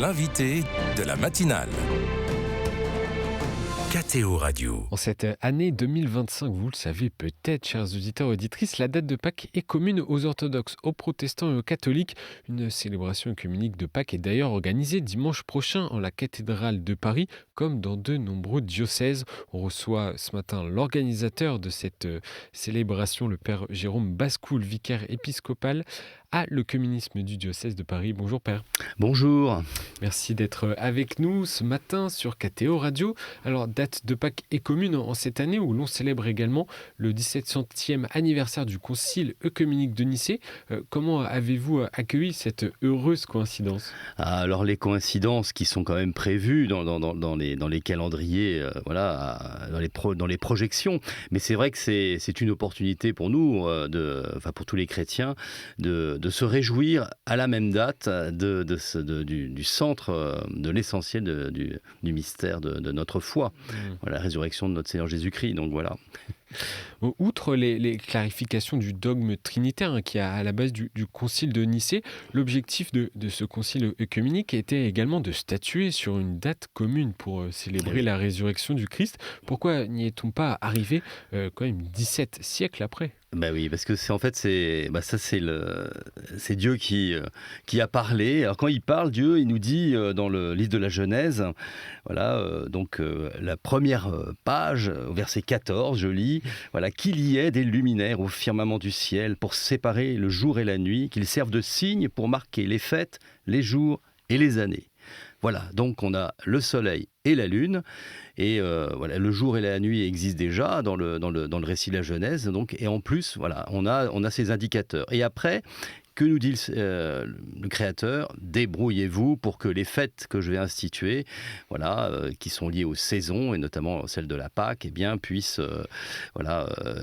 l'invité de la matinale. KTO Radio. En cette année 2025, vous le savez peut-être, chers auditeurs et auditrices, la date de Pâques est commune aux orthodoxes, aux protestants et aux catholiques. Une célébration œcuménique de Pâques est d'ailleurs organisée dimanche prochain en la cathédrale de Paris, comme dans de nombreux diocèses. On reçoit ce matin l'organisateur de cette célébration, le père Jérôme Bascoul, vicaire épiscopal à l'œcuménisme du diocèse de Paris. Bonjour père. Bonjour. Merci d'être avec nous ce matin sur KTO Radio. Alors, date de Pâques est commune en cette année où l'on célèbre également le 1700e anniversaire du concile œcuménique de Nicée. Comment avez-vous accueilli cette heureuse coïncidence ? Alors les coïncidences qui sont quand même prévues dans les calendriers, dans les projections, mais c'est vrai que c'est une opportunité pour nous, pour tous les chrétiens, de se réjouir à la même date du centre, de l'essentiel du mystère de notre foi, la résurrection de notre Seigneur Jésus-Christ. Donc voilà. Outre les clarifications du dogme trinitaire qui est à la base du concile de Nicée, l'objectif de ce concile œcuménique était également de statuer sur une date commune pour célébrer la résurrection du Christ. Pourquoi n'y est-on pas arrivé quand même 17 siècles après ? Ben oui, parce que c'est Dieu qui a parlé. Alors quand il parle, Dieu, il nous dit dans le livre de la Genèse, la première page, au verset 14, je lis, qu'il y ait des luminaires au firmament du ciel pour séparer le jour et la nuit, qu'ils servent de signes pour marquer les fêtes, les jours et les années. Voilà, donc on a le soleil et la lune, et le jour et la nuit existent déjà dans le récit de la Genèse, donc, et en plus, on a ces indicateurs. Et après, que nous dit le Créateur ? Débrouillez-vous pour que les fêtes que je vais instituer, qui sont liées aux saisons, et notamment celle de la Pâque, puissent,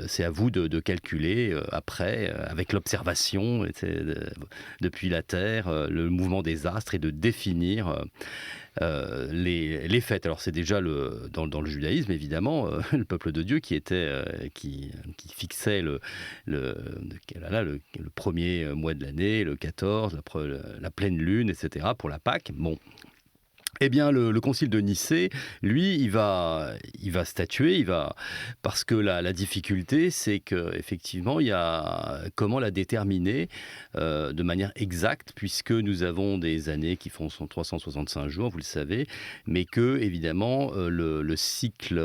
c'est à vous de calculer après, avec l'observation depuis la Terre, le mouvement des astres, et de définir les fêtes. Alors c'est déjà dans le judaïsme, évidemment, le peuple de Dieu qui fixait le premier mois de l'année, le 14, la pleine lune, etc. pour la Pâque. Bon. Eh bien, le concile de Nicée, lui, il va statuer, parce que la difficulté, c'est qu'effectivement, il y a comment la déterminer de manière exacte, puisque nous avons des années qui font 365 jours, vous le savez, mais que, évidemment, le cycle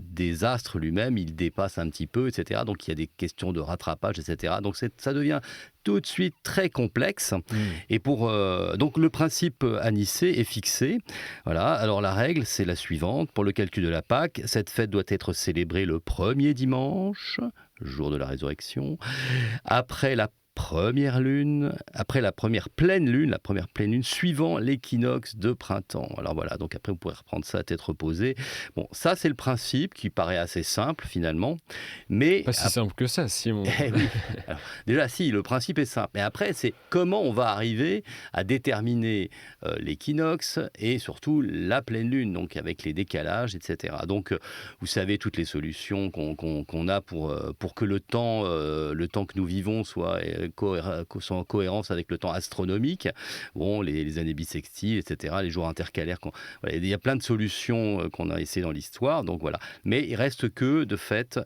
des astres lui-même, il dépasse un petit peu, etc. Donc, il y a des questions de rattrapage, etc. Donc, ça devient tout de suite très complexe. Et donc le principe à Nicée est fixé. Alors la règle, c'est la suivante. Pour le calcul de la Pâque, cette fête doit être célébrée le premier dimanche, jour de la résurrection, après la première pleine lune, suivant l'équinoxe de printemps. Alors voilà, donc après vous pourrez reprendre ça à tête reposée. Bon, ça c'est le principe qui paraît assez simple finalement, mais pas si simple que ça, Simon. Oui. Alors, déjà, si, le principe est simple. Mais après, c'est comment on va arriver à déterminer l'équinoxe et surtout la pleine lune, donc avec les décalages, etc. Donc, vous savez toutes les solutions qu'on a pour que le temps que nous vivons soit en cohérence avec le temps astronomique. Bon, les années bissextiles, etc., les jours intercalaires. Il y a plein de solutions qu'on a essayées dans l'histoire. Donc voilà. Mais il reste que, de fait,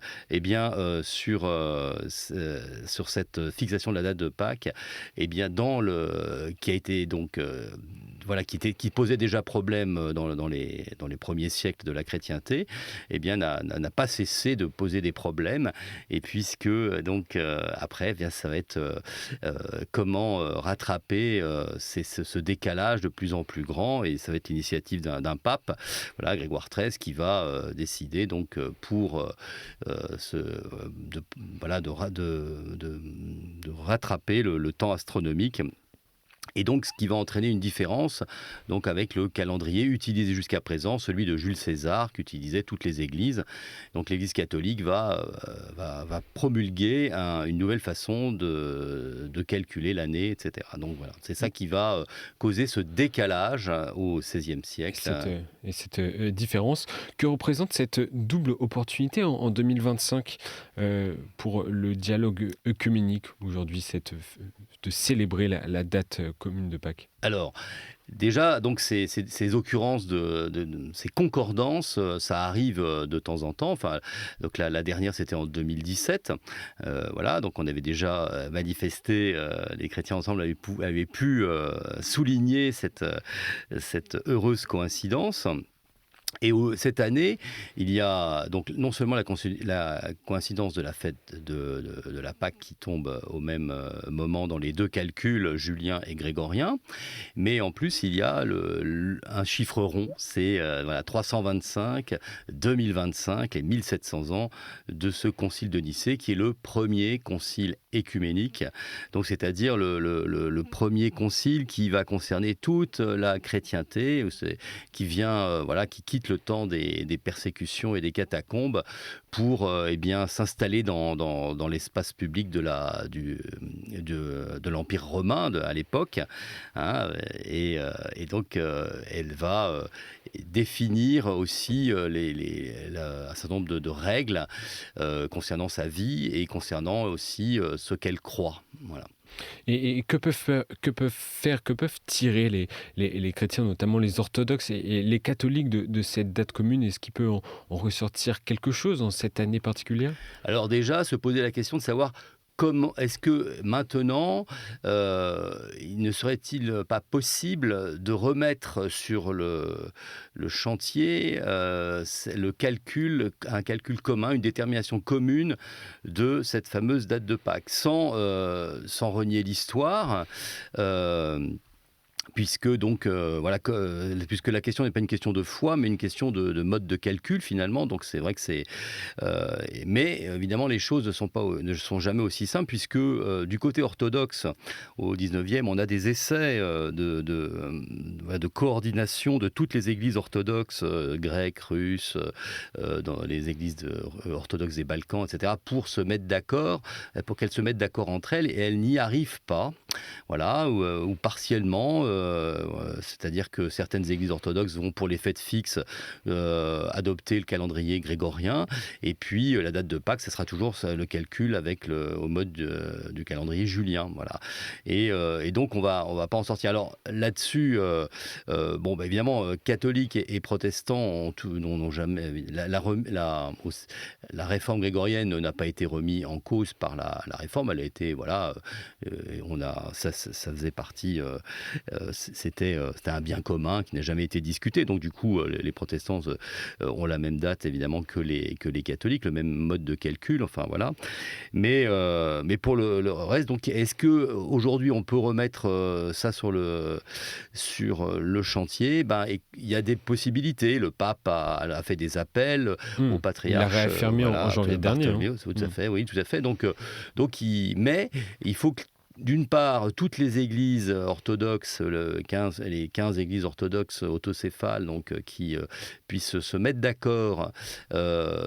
sur cette fixation de la date de Pâques, qui a été donc qui posait déjà problème dans les premiers siècles de la chrétienté, n'a pas cessé de poser des problèmes. Et puisque après, ça va être comment rattraper ce décalage de plus en plus grand, et ça va être l'initiative d'un pape, Grégoire XIII, qui va décider donc de rattraper le temps astronomique. Et donc, ce qui va entraîner une différence donc, avec le calendrier utilisé jusqu'à présent, celui de Jules César, qu'utilisaient toutes les églises. Donc, l'Église catholique va promulguer une nouvelle façon de calculer l'année, etc. Donc, voilà, c'est ça qui va causer ce décalage au XVIe siècle. Et cette différence, que représente cette double opportunité en 2025 pour le dialogue œcuménique, aujourd'hui, cette de célébrer la date commune de Pâques? Alors, déjà, donc ces occurrences, ces concordances, ça arrive de temps en temps. Enfin, donc la dernière, c'était en 2017. Voilà, donc on avait déjà manifesté, les chrétiens ensemble avaient pu souligner cette heureuse coïncidence. Et cette année, il y a donc non seulement la coïncidence de la fête de la Pâque qui tombe au même moment dans les deux calculs julien et grégorien, mais en plus il y a un chiffre rond, c'est 325, 2025, les 1700 ans de ce concile de Nicée qui est le premier concile écuménique, donc c'est-à-dire le premier concile qui va concerner toute la chrétienté, qui vient, qui quitte le temps des persécutions et des catacombes pour s'installer dans l'espace public de l'Empire romain à l'époque, hein, et donc elle va définir aussi un certain nombre de règles concernant sa vie et concernant aussi ce qu'elle croit. Voilà. Et que peuvent tirer les chrétiens, notamment les orthodoxes et les catholiques de cette date commune? Est-ce qu'il peut en ressortir quelque chose en cette année particulière? Alors déjà, se poser la question de savoir comment est-ce que maintenant, il ne serait-il pas possible de remettre sur le chantier un calcul commun, une détermination commune de cette fameuse date de Pâques, sans renier l'histoire puisque la question n'est pas une question de foi, mais une question de mode de calcul finalement. Donc c'est vrai que mais évidemment les choses ne sont jamais aussi simples, puisque du côté orthodoxe au 19e, on a des essais de coordination de toutes les églises orthodoxes grecques, russes, dans les églises orthodoxes des Balkans, etc., pour qu'elles se mettent d'accord entre elles, et elles n'y arrivent pas. Voilà, ou partiellement, c'est-à-dire que certaines églises orthodoxes vont pour les fêtes fixes adopter le calendrier grégorien, et puis la date de Pâques, ce sera toujours le calcul au mode du calendrier julien. Voilà. Et donc on va pas en sortir. Alors là-dessus, évidemment, catholiques et protestants n'ont jamais la réforme grégorienne n'a pas été remise en cause par la réforme. Elle a été ça faisait partie, c'était un bien commun qui n'a jamais été discuté. Donc du coup, les protestants ont la même date évidemment que les catholiques, le même mode de calcul. Enfin voilà. Mais pour le reste, donc est-ce que aujourd'hui on peut remettre ça sur le chantier? Il y a des possibilités. Le pape a fait des appels au patriarche. Il l'a réaffirmé en janvier dernier. Tout à fait, oui, tout à fait. Mais il faut que, d'une part, toutes les églises orthodoxes, les 15 églises orthodoxes autocéphales, qui puissent se mettre d'accord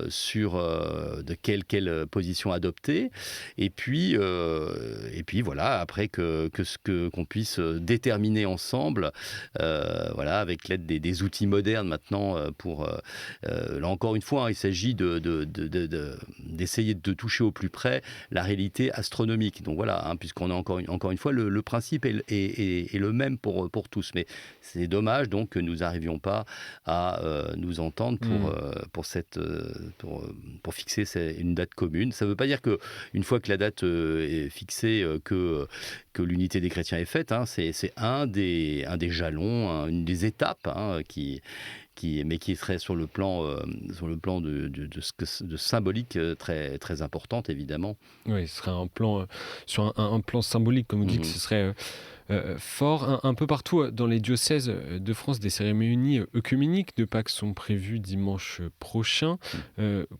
sur de quelle position adopter, et puis voilà, après qu'on puisse déterminer ensemble, avec l'aide des outils modernes maintenant, là encore une fois, il s'agit d'essayer de toucher au plus près la réalité astronomique. Donc voilà, puisqu'on a encore une fois, le principe est le même pour tous. Mais c'est dommage donc que nous n'arrivions pas à nous entendre pour fixer une date commune. Ça ne veut pas dire qu'une fois que la date est fixée, que l'unité des chrétiens est faite. C'est un des jalons, une des étapes mais qui serait sur le plan de symbolique très, très importante, évidemment. Oui, ce serait un plan sur un plan symbolique, comme vous dites, que ce serait fort. Un peu partout dans les diocèses de France, des cérémonies œcuméniques de Pâques sont prévues dimanche prochain,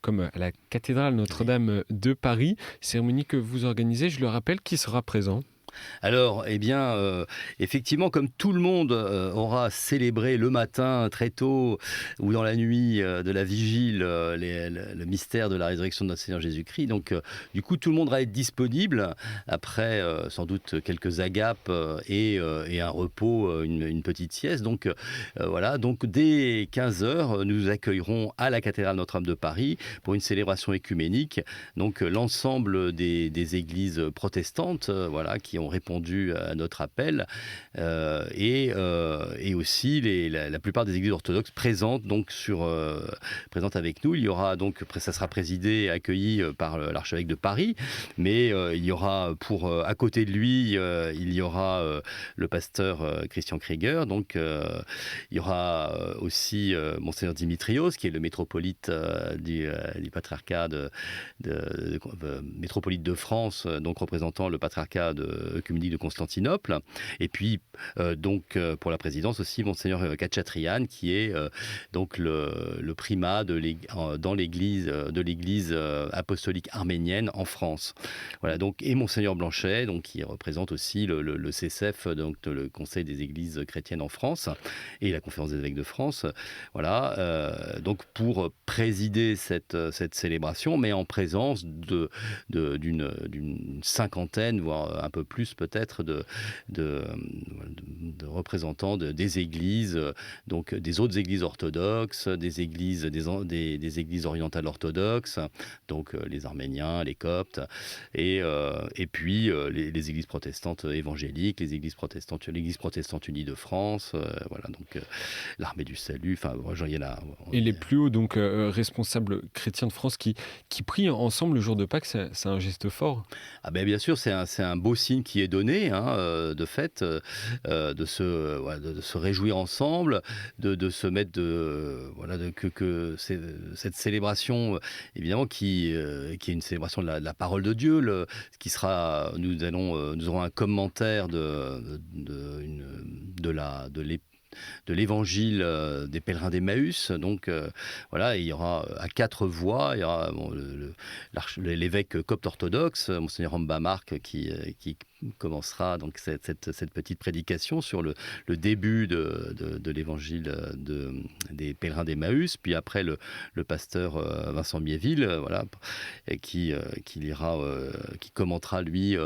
comme à la cathédrale Notre-Dame de Paris. Cérémonie que vous organisez, je le rappelle, qui sera présent? Alors, effectivement, comme tout le monde aura célébré le matin très tôt ou dans la nuit de la vigile le mystère de la résurrection de notre Seigneur Jésus-Christ, donc du coup tout le monde va être disponible après sans doute quelques agapes et un repos, une petite sieste. Donc voilà, donc dès 15h, nous accueillerons à la cathédrale Notre-Dame de Paris pour une célébration écuménique. Donc l'ensemble des églises protestantes, qui ont répondu à notre appel, et aussi la plupart des églises orthodoxes présentes avec nous. Il y aura donc, ça sera présidé et accueilli par l'archevêque de Paris, mais il y aura à côté de lui, il y aura le pasteur Christian Krieger, donc il y aura aussi Monseigneur Dimitrios, qui est le métropolite du patriarcat métropolite de France, donc représentant le patriarcat œcuménique de Constantinople, et puis pour la présidence aussi Monseigneur Khatchatrian, qui est donc le primat de l'église apostolique arménienne en France. Voilà, donc, et Monseigneur Blanchet, donc, qui représente aussi le CCF, donc le Conseil des Églises chrétiennes en France, et la Conférence des évêques de France. Voilà, donc pour présider cette célébration, mais en présence d'une cinquantaine, voire un peu plus peut-être, de représentants des églises, donc des autres églises orthodoxes, des églises orientales orthodoxes, donc les Arméniens, les Coptes, et puis les églises protestantes évangéliques, l'église protestante unie de France, voilà, donc l'Armée du Salut, enfin, il y a là. Et les plus hauts donc responsables chrétiens de France qui prient ensemble le jour de Pâques, c'est un geste fort. Ah ben bien sûr, c'est un beau signe qui est donné, de fait, de se réjouir ensemble, de se mettre que cette célébration, évidemment, qui est une célébration de la parole de Dieu, nous aurons un commentaire de l'évangile des pèlerins d'Emmaüs. Donc voilà, il y aura à 4 voix, il y aura l'évêque copte orthodoxe, Monseigneur Amba Marc, qui commencera donc cette petite prédication sur le début de l'évangile des pèlerins d'Emmaüs, puis après le pasteur Vincent Miéville, voilà, qui commentera lui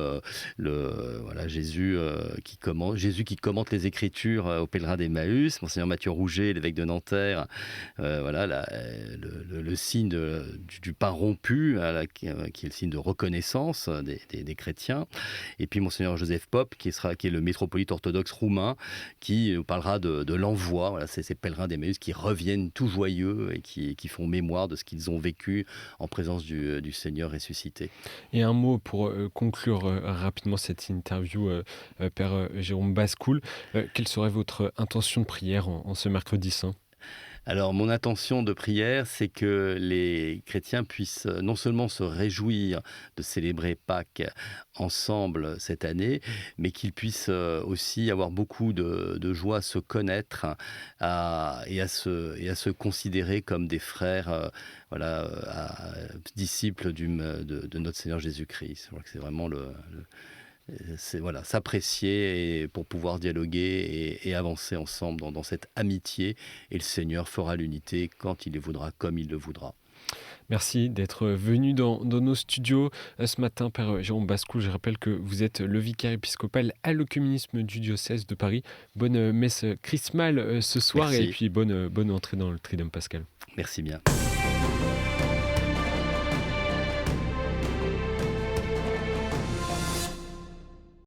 Jésus qui commente les Écritures aux pèlerins d'Emmaüs, Monseigneur Mathieu Rouget, l'évêque de Nanterre, le signe du pain rompu, qui est le signe de reconnaissance des chrétiens, et puis Monseigneur Joseph Pop, qui est le métropolite orthodoxe roumain, qui nous parlera de l'envoi. Voilà, c'est ces pèlerins d'Emmaüs qui reviennent tout joyeux et qui font mémoire de ce qu'ils ont vécu en présence du Seigneur ressuscité. Et un mot pour conclure rapidement cette interview, Père Jérôme Bascoul. Quelle serait votre intention de prière en ce mercredi saint ? Alors, mon intention de prière, c'est que les chrétiens puissent non seulement se réjouir de célébrer Pâques ensemble cette année, mais qu'ils puissent aussi avoir beaucoup de joie à se connaître et à se considérer comme des frères, disciples de notre Seigneur Jésus-Christ. Je crois que c'est vraiment s'apprécier et pour pouvoir dialoguer et avancer ensemble dans cette amitié, et le Seigneur fera l'unité quand il le voudra, comme il le voudra. Merci d'être venu dans nos studios ce matin, Père Jérôme Bascoul. Je rappelle que vous êtes le vicaire épiscopal à l'œcuménisme du diocèse de Paris. Bonne messe chrismale ce soir. Merci. Et puis bonne entrée dans le Triduum pascal. Merci bien.